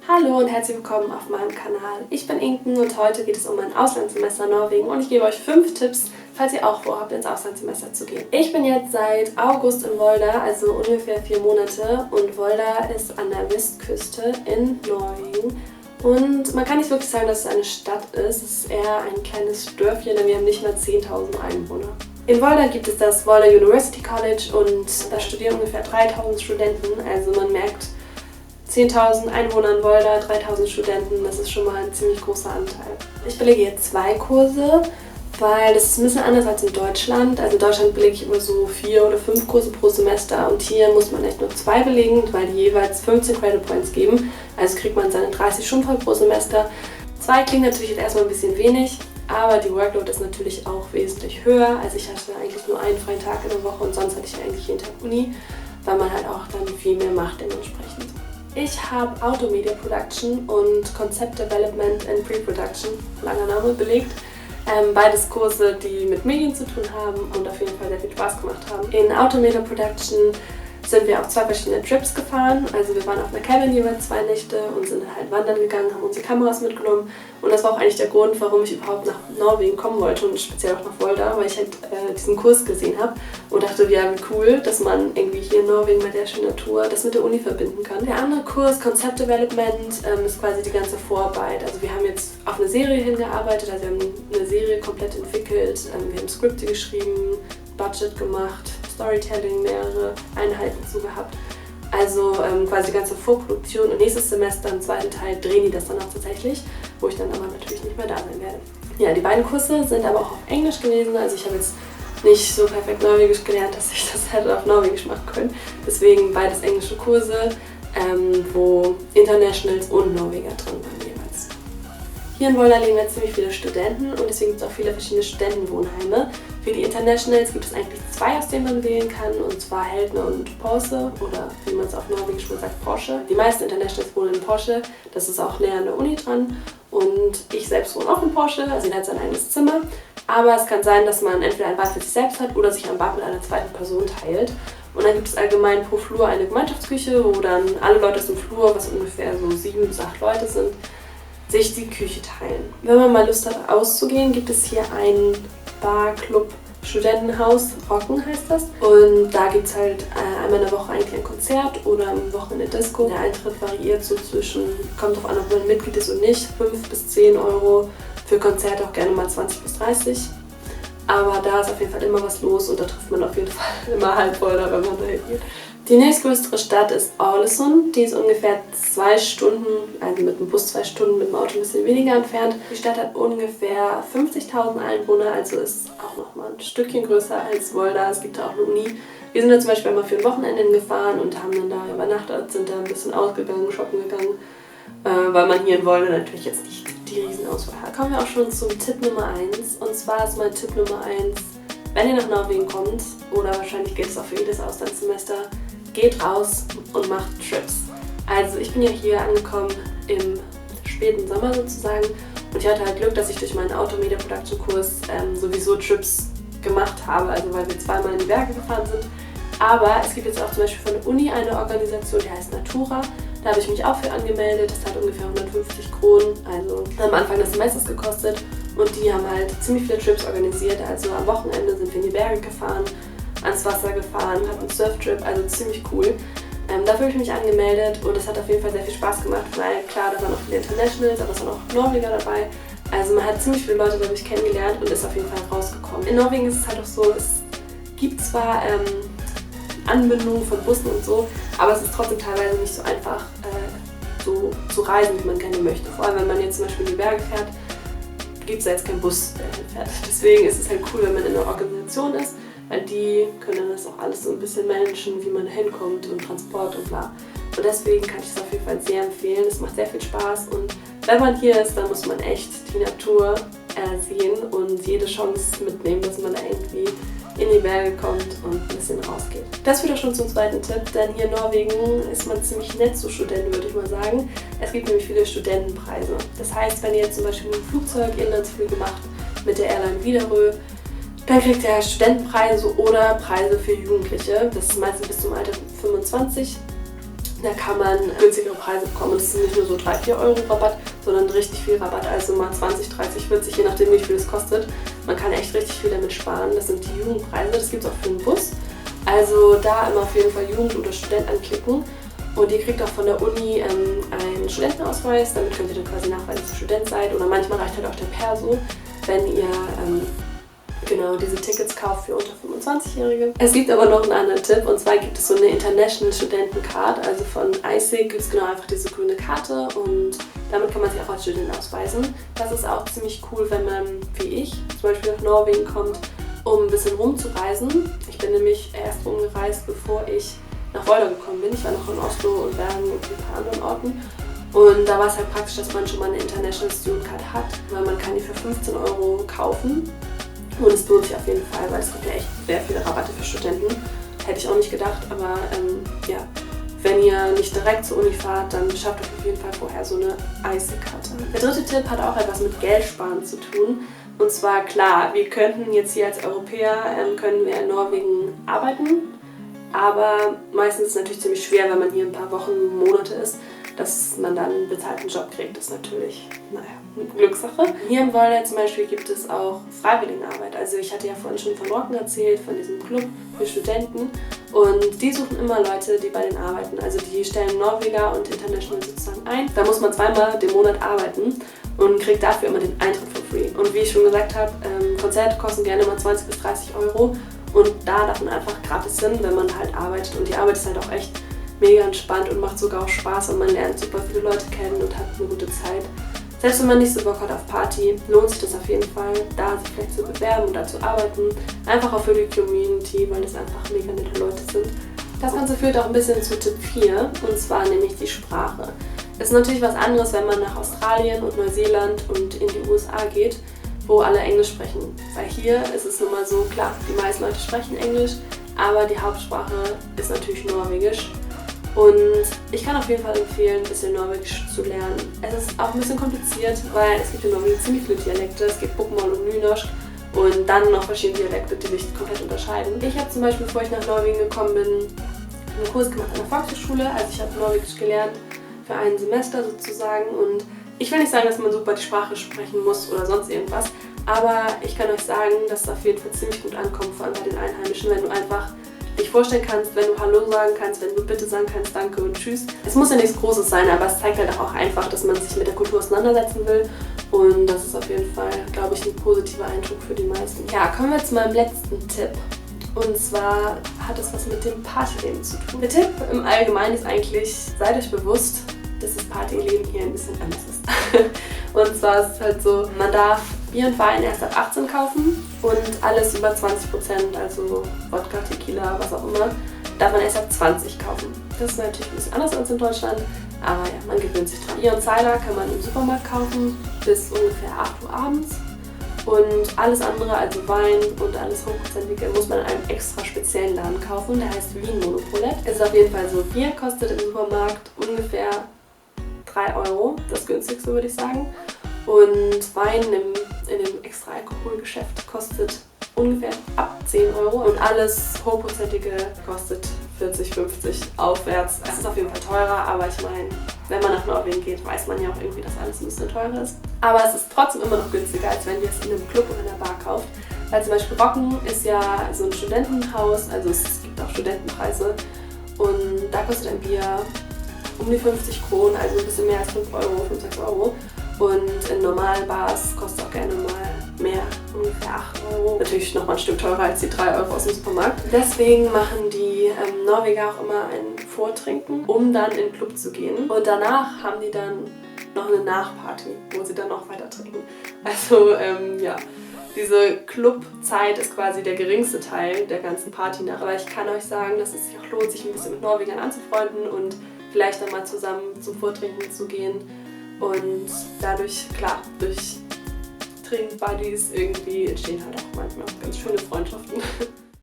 Hallo und herzlich willkommen auf meinem Kanal. Ich bin Inken und heute geht es um mein Auslandssemester in Norwegen und ich gebe euch 5 Tipps, falls ihr auch vorhabt, ins Auslandssemester zu gehen. Ich bin jetzt seit August in Volda, also ungefähr 4 Monate, und Volda ist an der Westküste in Norwegen. Und man kann nicht wirklich sagen, dass es eine Stadt ist, es ist eher ein kleines Dörfchen, denn wir haben nicht mal 10.000 Einwohner. In Volda gibt es das Volda University College und da studieren ungefähr 3.000 Studenten, also man merkt, 10.000 Einwohner in Volda, 3.000 Studenten, das ist schon mal ein ziemlich großer Anteil. Ich belege jetzt 2 Kurse, weil das ist ein bisschen anders als in Deutschland. Also in Deutschland belege ich immer so 4 oder 5 Kurse pro Semester und hier muss man echt nur 2 belegen, weil die jeweils 15 Credit Points geben. Also kriegt man seine 30 Stunden voll pro Semester. 2 klingt natürlich jetzt erstmal ein bisschen wenig, aber die Workload ist natürlich auch wesentlich höher. Also ich hatte eigentlich nur einen freien Tag in der Woche und sonst hatte ich eigentlich jeden Tag Uni, weil man halt auch dann viel mehr macht dementsprechend. Ich habe Automedia Production und Concept Development and Pre-Production, langer Name, belegt. Beides Kurse, die mit Medien zu tun haben und auf jeden Fall sehr viel Spaß gemacht haben. In Automedia Production sind wir auf 2 verschiedene Trips gefahren. Also wir waren auf einer Cabin jeweils 2 Nächte und sind halt wandern gegangen, haben unsere Kameras mitgenommen. Und das war auch eigentlich der Grund, warum ich überhaupt nach Norwegen kommen wollte und speziell auch nach Volda, weil ich halt diesen Kurs gesehen habe und dachte, ja, wie cool, dass man irgendwie hier in Norwegen mit der schönen Natur das mit der Uni verbinden kann. Der andere Kurs, Concept Development, ist quasi die ganze Vorarbeit. Also wir haben jetzt auf eine Serie hingearbeitet, also wir haben eine Serie komplett entwickelt, wir haben Skripte geschrieben, Budget gemacht, Storytelling, mehrere Einheiten zu gehabt. Also quasi die ganze Vorproduktion und nächstes Semester im zweiten Teil drehen die das dann auch tatsächlich, wo ich dann aber natürlich nicht mehr da sein werde. Ja, die beiden Kurse sind aber auch auf Englisch gewesen, also ich habe jetzt nicht so perfekt Norwegisch gelernt, dass ich das hätte auf Norwegisch machen können. Deswegen beides englische Kurse, wo Internationals und Norweger drin waren jeweils. Hier in Volda leben jetzt ziemlich viele Studenten und deswegen gibt es auch viele verschiedene Studentenwohnheime. Für die Internationals gibt es eigentlich 2, aus denen man wählen kann, und zwar Heldner und Porsche, oder wie man es auf Norwegisch wohl sagt, Porsche. Die meisten Internationals wohnen in Porsche, das ist auch näher an der Uni dran, und ich selbst wohne auch in Porsche, also jeder hat sein eigenes Zimmer. Aber es kann sein, dass man entweder ein Bad für sich selbst hat oder sich ein Bad mit einer zweiten Person teilt. Und dann gibt es allgemein pro Flur eine Gemeinschaftsküche, wo dann alle Leute aus dem Flur, was ungefähr so 7 bis 8 Leute sind, sich die Küche teilen. Wenn man mal Lust hat auszugehen, gibt es hier einen Bar-Club, Studentenhaus, Rocken heißt das. Und da gibt es halt einmal in der Woche eigentlich ein Konzert oder am Wochenende Disco. Der Eintritt variiert so zwischen, kommt drauf an, ob man Mitglied ist oder nicht, 5 bis 10 Euro. Für Konzerte auch gerne mal 20 bis 30. Aber da ist auf jeden Fall immer was los und da trifft man auf jeden Fall immer halb Volda, wenn man da hingeht. Die nächstgrößere Stadt ist Ålesund. Die ist ungefähr 2 Stunden, also mit dem Bus 2 Stunden, mit dem Auto ein bisschen weniger entfernt. Die Stadt hat ungefähr 50.000 Einwohner, also ist auch nochmal ein Stückchen größer als Volda. Es gibt da auch eine Uni. Wir sind da zum Beispiel einmal für ein Wochenende hingefahren und haben dann da übernachtet, sind da ein bisschen ausgegangen, shoppen gegangen, weil man hier in Volda natürlich jetzt nicht die Riesenauswahl hat. Kommen wir auch schon zum Tipp Nummer 1. Und zwar ist mein Tipp Nummer 1, wenn ihr nach Norwegen kommt, oder wahrscheinlich geht es auch für jedes Auslandssemester, geht raus und macht Trips. Also ich bin ja hier angekommen im späten Sommer sozusagen und ich hatte halt Glück, dass ich durch meinen Automedia Production Kurs sowieso Trips gemacht habe, also weil wir 2-mal in die Berge gefahren sind. Aber es gibt jetzt auch zum Beispiel von der Uni eine Organisation, die heißt Natura. Da habe ich mich auch für angemeldet. Das hat ungefähr 150 Kronen, also am Anfang des Semesters gekostet. Und die haben halt ziemlich viele Trips organisiert. Also am Wochenende sind wir in die Berge gefahren, ans Wasser gefahren, hatten einen Surftrip, also ziemlich cool. Dafür habe ich mich angemeldet und es hat auf jeden Fall sehr viel Spaß gemacht, weil klar, da waren auch viele Internationals, aber es waren auch Norweger dabei. Also man hat ziemlich viele Leute dadurch kennengelernt und ist auf jeden Fall rausgekommen. In Norwegen ist es halt auch so, es gibt zwar Anbindung von Bussen und so, aber es ist trotzdem teilweise nicht so einfach so zu reisen, wie man gerne möchte. Vor allem, wenn man jetzt zum Beispiel in die Berge fährt, gibt es da jetzt keinen Bus, der hinfährt. Deswegen ist es halt cool, wenn man in einer Organisation ist, weil die können das auch alles so ein bisschen managen, wie man da hinkommt und Transport und bla. Und deswegen kann ich es auf jeden Fall sehr empfehlen. Es macht sehr viel Spaß und wenn man hier ist, dann muss man echt die Natur sehen und jede Chance mitnehmen, dass man da irgendwie in die Berge kommt und ein bisschen rausgeht. Das führt auch schon zum zweiten Tipp, denn hier in Norwegen ist man ziemlich nett zu Studenten, würde ich mal sagen. Es gibt nämlich viele Studentenpreise. Das heißt, wenn ihr jetzt zum Beispiel mit dem Flugzeug Inlandsflüge macht mit der Airline Widerøe, dann kriegt ihr Studentenpreise oder Preise für Jugendliche. Das ist meistens bis zum Alter 25. Da kann man günstigere Preise bekommen. Und es ist nicht nur so 3-4 Euro Rabatt, sondern richtig viel Rabatt. Also mal 20, 30, 40, je nachdem wie viel es kostet. Man kann echt richtig viel damit sparen. Das sind die Jugendpreise, das gibt es auch für den Bus. Also da immer auf jeden Fall Jugend oder Student anklicken. Und ihr kriegt auch von der Uni einen Studentenausweis. Damit könnt ihr dann quasi nachweisen, dass ihr Student seid. Oder manchmal reicht halt auch der Perso, wenn ihr genau diese Tickets kauft für unter 25-Jährige. Es gibt aber noch einen anderen Tipp, und zwar gibt es so eine International Studentencard, also von ISIC gibt es genau einfach diese grüne Karte und damit kann man sich auch als Student ausweisen. Das ist auch ziemlich cool, wenn man, wie ich, zum Beispiel nach Norwegen kommt, um ein bisschen rumzureisen. Ich bin nämlich erst rumgereist, bevor ich nach Volda gekommen bin. Ich war noch in Oslo und Bergen und ein paar anderen Orten. Und da war es halt praktisch, dass man schon mal eine International Student Card hat, weil man kann die für 15 Euro kaufen. Und es lohnt sich auf jeden Fall, weil es gibt ja echt sehr viele Rabatte für Studenten. Hätte ich auch nicht gedacht, aber ja, wenn ihr nicht direkt zur Uni fahrt, dann schafft euch auf jeden Fall vorher so eine ISIC-Karte. Der dritte Tipp hat auch etwas mit Geldsparen zu tun. Und zwar, klar, wir könnten jetzt hier als Europäer, können wir in Norwegen arbeiten, aber meistens ist es natürlich ziemlich schwer, wenn man hier ein paar Wochen, Monate ist, dass man dann einen bezahlten Job kriegt. Das ist natürlich, naja, eine Glückssache. Hier in Volda zum Beispiel gibt es auch Freiwilligenarbeit. Also ich hatte ja vorhin schon von Rocken erzählt, von diesem Club für Studenten. Und die suchen immer Leute, die bei denen arbeiten. Also die stellen Norweger und International sozusagen ein. Da muss man zweimal den Monat arbeiten und kriegt dafür immer den Eintritt for free. Und wie ich schon gesagt habe, Konzerte kosten gerne mal 20 bis 30 Euro. Und da darf man einfach gratis hin, wenn man halt arbeitet. Und die Arbeit ist halt auch echt mega entspannt und macht sogar auch Spaß und man lernt super viele Leute kennen und hat eine gute Zeit. Selbst wenn man nicht so Bock hat auf Party, lohnt sich das auf jeden Fall, da sich vielleicht zu bewerben und da zu arbeiten. Einfach auch für die Community, weil das einfach mega nette Leute sind. Das Ganze führt auch ein bisschen zu Tipp 4, und zwar nämlich die Sprache. Das ist natürlich was anderes, wenn man nach Australien und Neuseeland und in die USA geht, wo alle Englisch sprechen. Weil hier ist es nun mal so, klar, die meisten Leute sprechen Englisch, aber die Hauptsprache ist natürlich Norwegisch. Und ich kann auf jeden Fall empfehlen, ein bisschen Norwegisch zu lernen. Es ist auch ein bisschen kompliziert, weil es gibt in Norwegen ziemlich viele Dialekte. Es gibt Bokmål und Nynorsk und dann noch verschiedene Dialekte, die sich komplett unterscheiden. Ich habe zum Beispiel, bevor ich nach Norwegen gekommen bin, einen Kurs gemacht an der Volkshochschule. Also ich habe Norwegisch gelernt für ein Semester sozusagen. Und ich will nicht sagen, dass man super die Sprache sprechen muss oder sonst irgendwas. Aber ich kann euch sagen, dass es auf jeden Fall ziemlich gut ankommt, vor allem bei den Einheimischen, wenn du einfach dich vorstellen kannst, wenn du Hallo sagen kannst, wenn du Bitte sagen kannst, Danke und Tschüss. Es muss ja nichts Großes sein, aber es zeigt halt auch einfach, dass man sich mit der Kultur auseinandersetzen will. Und das ist auf jeden Fall, glaube ich, ein positiver Eindruck für die meisten. Ja, kommen wir zu meinem letzten Tipp. Und zwar hat es was mit dem Partyleben zu tun. Der Tipp im Allgemeinen ist eigentlich, seid euch bewusst, dass das Partyleben hier ein bisschen anders ist. Und zwar ist es halt so, man darf Bier und Wein erst ab 18 kaufen und alles über 20%, also Wodka, Tequila, was auch immer, darf man erst ab 20 kaufen. Das ist natürlich ein bisschen anders als in Deutschland, aber ja, man gewöhnt sich dran. Bier und Cider kann man im Supermarkt kaufen bis ungefähr 8 Uhr abends und alles andere, also Wein und alles Hochprozentige, muss man in einem extra speziellen Laden kaufen, der heißt Wien Monopolet. Es ist auf jeden Fall so, Bier kostet im Supermarkt ungefähr 3 Euro, das günstigste würde ich sagen. Und Wein in dem extra Alkoholgeschäft kostet ungefähr ab 10 Euro und alles Hochprozentige kostet 40, 50 aufwärts. Es ist auf jeden Fall teurer, aber ich meine, wenn man nach Norwegen geht, weiß man ja auch irgendwie, dass alles ein bisschen teurer ist. Aber es ist trotzdem immer noch günstiger, als wenn ihr es in einem Club oder in einer Bar kauft. Weil zum Beispiel Rocken ist ja so ein Studentenhaus, also es gibt auch Studentenpreise und da kostet ein Bier um die 50 Kronen, also ein bisschen mehr als 5 Euro, 5, 6 Euro. Und in normalen Bars kostet auch gerne mal mehr, ungefähr 8 Euro. Natürlich nochmal ein Stück teurer als die 3 Euro aus dem Supermarkt. Deswegen machen die Norweger auch immer ein Vortrinken, um dann in den Club zu gehen. Und danach haben die dann noch eine Nachparty, wo sie dann noch weiter trinken. Also ja, diese Clubzeit ist quasi der geringste Teil der ganzen Party nach. Aber ich kann euch sagen, dass es sich auch lohnt, sich ein bisschen mit Norwegern anzufreunden und vielleicht dann mal zusammen zum Vortrinken zu gehen. Und dadurch, klar, durch Trinkbuddies irgendwie entstehen halt auch manchmal ganz schöne Freundschaften.